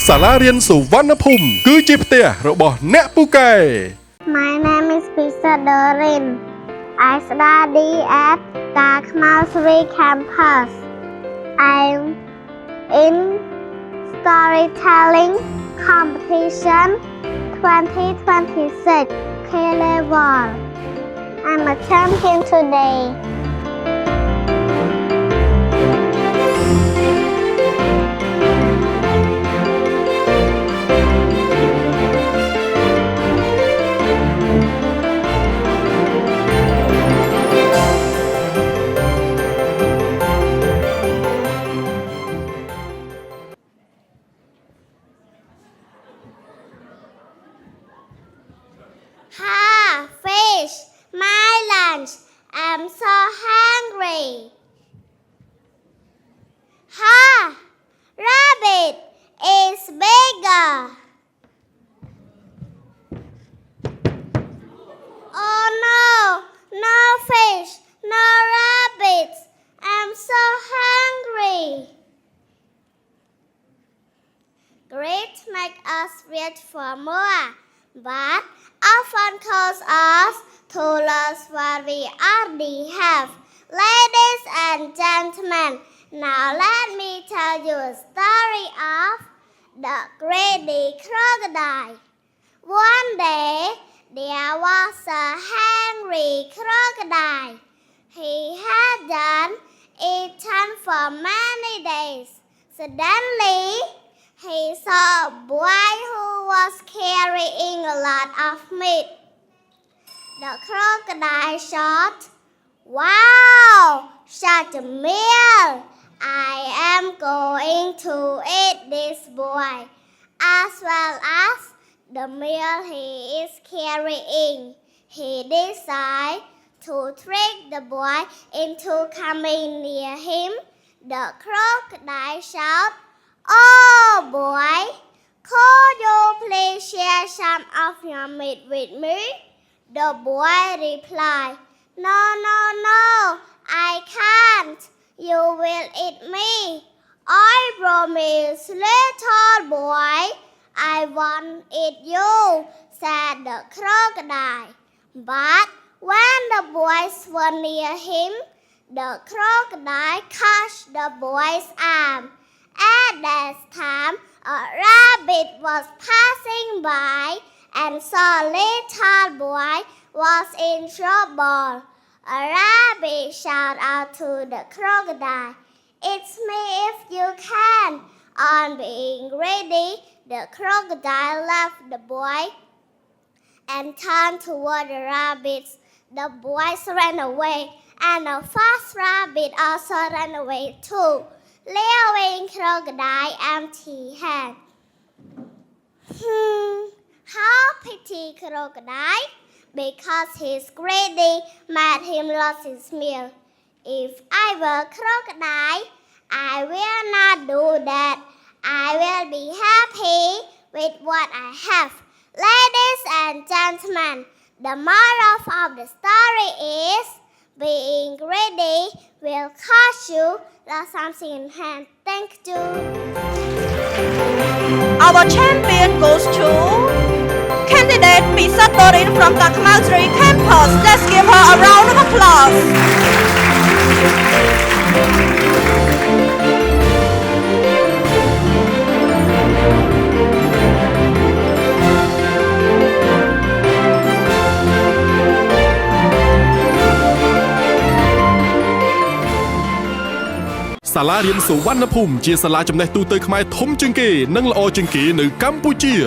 សាលារៀនសុវណ្ណភូមិគឺជាផ្ទះរបស់អ្នកពូកែ My name is Pisa Dorin. I study at Takmalsri campus. I'm in storytelling competition 2026 K-level. I'm a champion today. Ha, fish, my lunch. I'm so hungry. Ha, rabbit is bigger. Oh no, no fish, no rabbits. I'm so hungry. Great make us wait for more, but often cause us to lose what we already have. Ladies and gentlemen, now let me tell you a story of the greedy crocodile. One day, there was a hungry crocodile. He had done eaten for many days. Suddenly, he saw a boy who was carrying a lot of meat. The crocodile thought, "Wow, such a meal! I am going to eat this boy as well as the meal he is carrying." He decided to trick the boy into coming near him. The crocodile shouted, "Oh boy, could you please share some of your meat with me?" The boy replied, "No, no, no, I can't. You will eat me. I promise, little boy, I won't eat you," said the crocodile. But when the boys were near him, the crocodile caught the boy's arm. At that time, a rabbit was passing by and saw little boy was in trouble. A rabbit shouted out to the crocodile, "It's me if you can." On being ready, the crocodile left the boy and turned toward the rabbits. The boys ran away, and a fast rabbit also ran away too, leaving crocodile empty-handed. How pity crocodile, because his greedy made him lose his meal. If I were crocodile, I will not do that. I will be happy with what I have. Ladies and gentlemen, the moral of the story is being greedy will cost you lose something in hand. Thank you. Our champion goes to candidate Pisa Dorin from Takmalsri campus. Let's give her a round of applause.សាលារៀនសុវណ្ណភូមិជាសាលាចំណេះទូទៅខ្មែរធំជាងគេនិងល្អជាងគេនៅកម្ពុជា